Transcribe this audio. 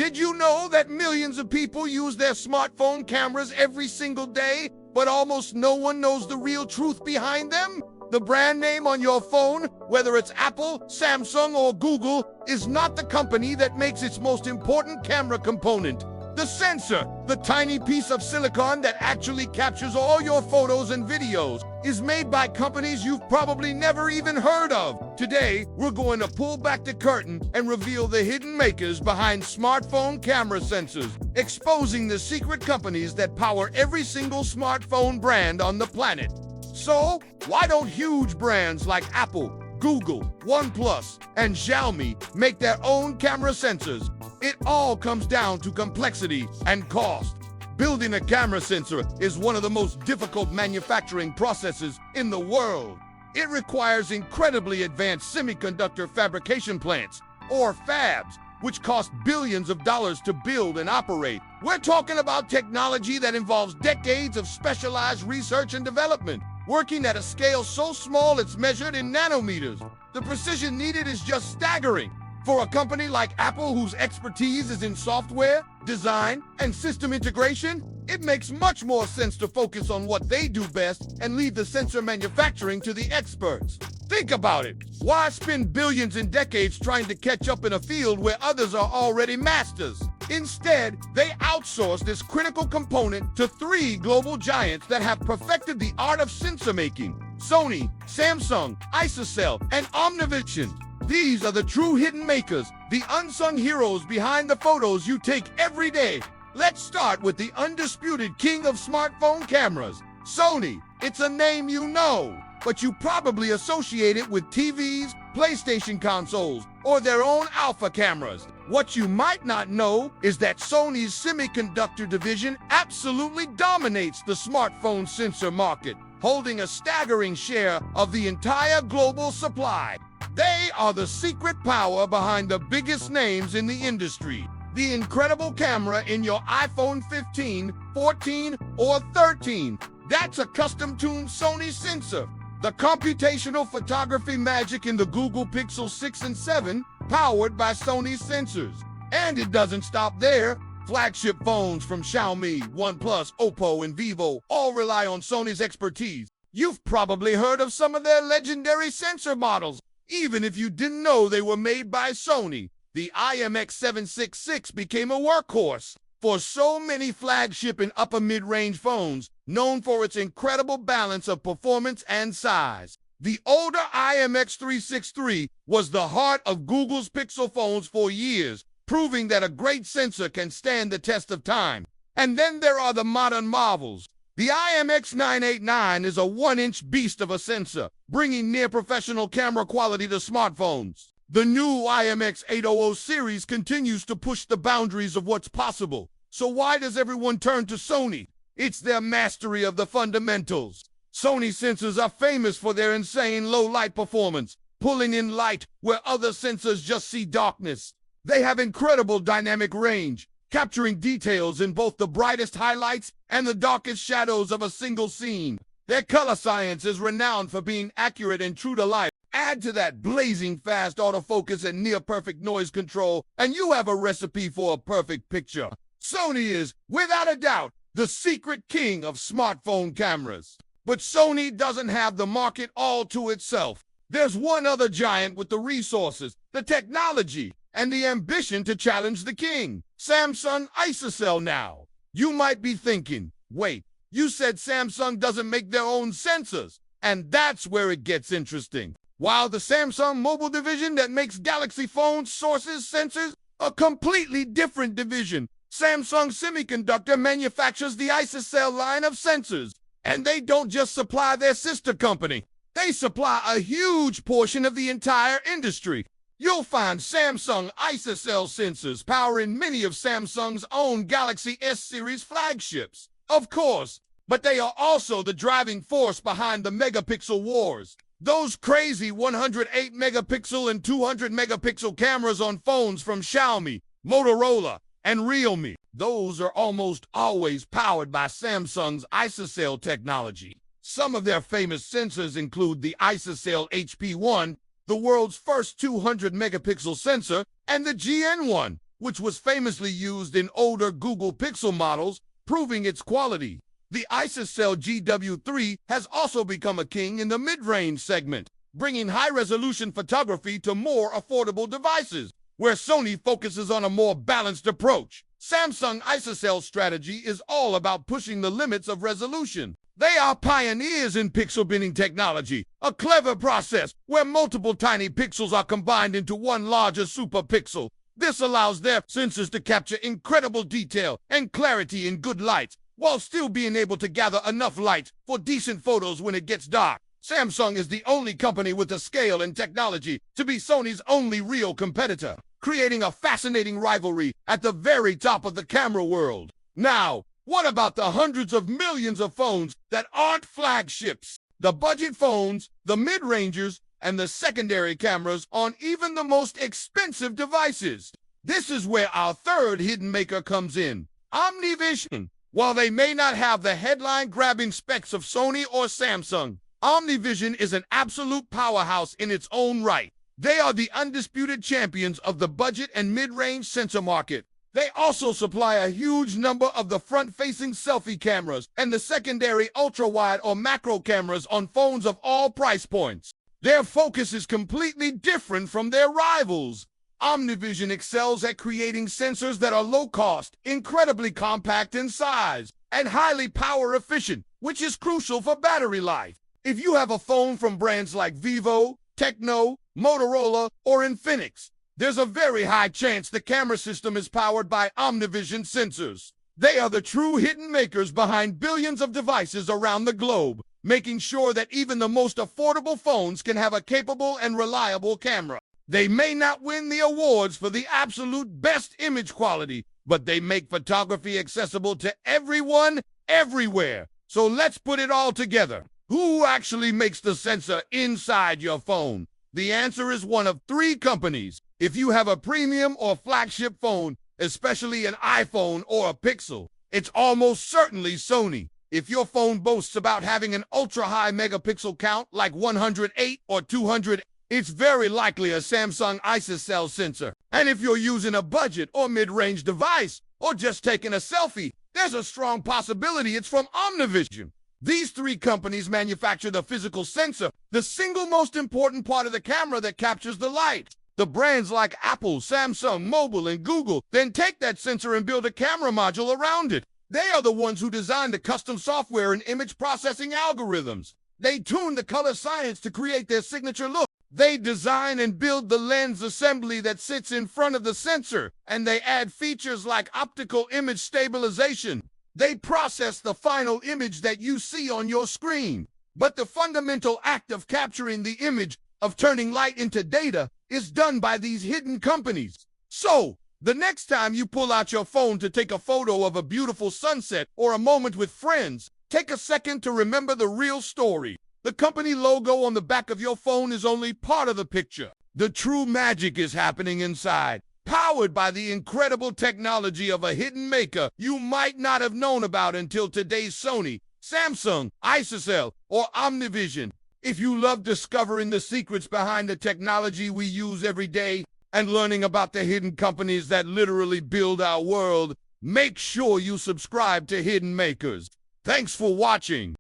Did you know that millions of people use their smartphone cameras every single day, but almost no one knows the real truth behind them? The brand name on your phone, whether it's Apple, Samsung, or Google, is not the company that makes its most important camera component. The sensor, the tiny piece of silicon that actually captures all your photos and videos, is made by companies you've probably never even heard of. Today, we're going to pull back the curtain and reveal the hidden makers behind smartphone camera sensors, exposing the secret companies that power every single smartphone brand on the planet. So, why don't huge brands like Apple, Google, OnePlus, and Xiaomi make their own camera sensors? It all comes down to complexity and cost. Building a camera sensor is one of the most difficult manufacturing processes in the world. It requires incredibly advanced semiconductor fabrication plants, or fabs, which cost billions of dollars to build and operate. We're talking about technology that involves decades of specialized research and development, working at a scale so small it's measured in nanometers. The precision needed is just staggering. For a company like Apple, whose expertise is in software, design, and system integration, it makes much more sense to focus on what they do best and leave the sensor manufacturing to the experts. Think about it. Why spend billions and decades trying to catch up in a field where others are already masters? Instead, they outsource this critical component to 3 global giants that have perfected the art of sensor making: Sony, Samsung, ISOCELL, and Omnivision. These are the true hidden makers, the unsung heroes behind the photos you take every day. Let's start with the undisputed king of smartphone cameras, Sony. It's a name you know, but you probably associate it with TVs, PlayStation consoles, or their own alpha cameras. What you might not know is that Sony's Semiconductor division absolutely dominates the smartphone sensor market, holding a staggering share of the entire global supply. They are the secret power behind the biggest names in the industry. The incredible camera in your iPhone 15, 14, or 13. That's a custom-tuned Sony sensor. The computational photography magic in the Google Pixel 6 and 7, powered by Sony sensors. And it doesn't stop there. Flagship phones from Xiaomi, OnePlus, Oppo, and Vivo all rely on Sony's expertise. You've probably heard of some of their legendary sensor models, even if you didn't know they were made by Sony. The IMX766 became a workhorse for so many flagship and upper mid-range phones, known for its incredible balance of performance and size. The older IMX363 was the heart of Google's Pixel phones for years, proving that a great sensor can stand the test of time. And then there are the modern marvels. The IMX989 is a 1-inch beast of a sensor, bringing near-professional camera quality to smartphones. The new IMX800 series continues to push the boundaries of what's possible. So why does everyone turn to Sony? It's their mastery of the fundamentals. Sony sensors are famous for their insane low-light performance, pulling in light where other sensors just see darkness. They have incredible dynamic range, capturing details in both the brightest highlights and the darkest shadows of a single scene. Their color science is renowned for being accurate and true to life. Add to that blazing fast autofocus and near-perfect noise control, and you have a recipe for a perfect picture. Sony is, without a doubt, the secret king of smartphone cameras. But Sony doesn't have the market all to itself. There's one other giant with the resources, the technology, and the ambition to challenge the king. Samsung ISOCELL now. You might be thinking, wait, you said Samsung doesn't make their own sensors. And that's where it gets interesting. While the Samsung mobile division that makes Galaxy phones sources sensors, a completely different division. Samsung Semiconductor manufactures the ISOCELL line of sensors. And they don't just supply their sister company. They supply a huge portion of the entire industry. You'll find Samsung ISOCELL sensors powering many of Samsung's own Galaxy S series flagships. Of course, but they are also the driving force behind the megapixel wars. Those crazy 108 megapixel and 200 megapixel cameras on phones from Xiaomi, Motorola, and Realme. Those are almost always powered by Samsung's ISOCELL technology. Some of their famous sensors include the ISOCELL HP1, the world's first 200 megapixel sensor, and the GN1, which was famously used in older Google Pixel models, proving its quality. The ISOCELL GW3 has also become a king in the mid-range segment, bringing high-resolution photography to more affordable devices. Where Sony focuses on a more balanced approach, Samsung ISOCELL strategy is all about pushing the limits of resolution. They are pioneers in pixel binning technology, a clever process where multiple tiny pixels are combined into one larger superpixel. This allows their sensors to capture incredible detail and clarity in good light, while still being able to gather enough light for decent photos when it gets dark. Samsung is the only company with the scale and technology to be Sony's only real competitor, creating a fascinating rivalry at the very top of the camera world. Now, what about the hundreds of millions of phones that aren't flagships? The budget phones, the mid-rangers, and the secondary cameras on even the most expensive devices. This is where our third hidden maker comes in, Omnivision. While they may not have the headline-grabbing specs of Sony or Samsung, Omnivision is an absolute powerhouse in its own right. They are the undisputed champions of the budget and mid-range sensor market. They also supply a huge number of the front-facing selfie cameras and the secondary ultra-wide or macro cameras on phones of all price points. Their focus is completely different from their rivals. Omnivision excels at creating sensors that are low-cost, incredibly compact in size, and highly power-efficient, which is crucial for battery life. If you have a phone from brands like Vivo, Tecno, Motorola, or Infinix, there's a very high chance the camera system is powered by Omnivision sensors. They are the true hidden makers behind billions of devices around the globe, making sure that even the most affordable phones can have a capable and reliable camera. They may not win the awards for the absolute best image quality, but they make photography accessible to everyone, everywhere. So let's put it all together. Who actually makes the sensor inside your phone? The answer is one of three companies. If you have a premium or flagship phone, especially an iPhone or a Pixel, it's almost certainly Sony. If your phone boasts about having an ultra-high megapixel count like 108 or 200, it's very likely a Samsung ISOCELL sensor. And if you're using a budget or mid-range device, or just taking a selfie, there's a strong possibility it's from Omnivision. These three companies manufacture the physical sensor, the single most important part of the camera that captures the light. The brands like Apple, Samsung, Mobile, and Google then take that sensor and build a camera module around it. They are the ones who design the custom software and image processing algorithms. They tune the color science to create their signature look. They design and build the lens assembly that sits in front of the sensor, and they add features like optical image stabilization. They process the final image that you see on your screen. But the fundamental act of capturing the image, of turning light into data, is done by these hidden companies. So, the next time you pull out your phone to take a photo of a beautiful sunset or a moment with friends, take a second to remember the real story. The company logo on the back of your phone is only part of the picture. The true magic is happening inside, powered by the incredible technology of a hidden maker you might not have known about until today's Sony, Samsung, ISOCELL, or Omnivision. If you love discovering the secrets behind the technology we use every day and learning about the hidden companies that literally build our world, make sure you subscribe to Hidden Makers. Thanks for watching.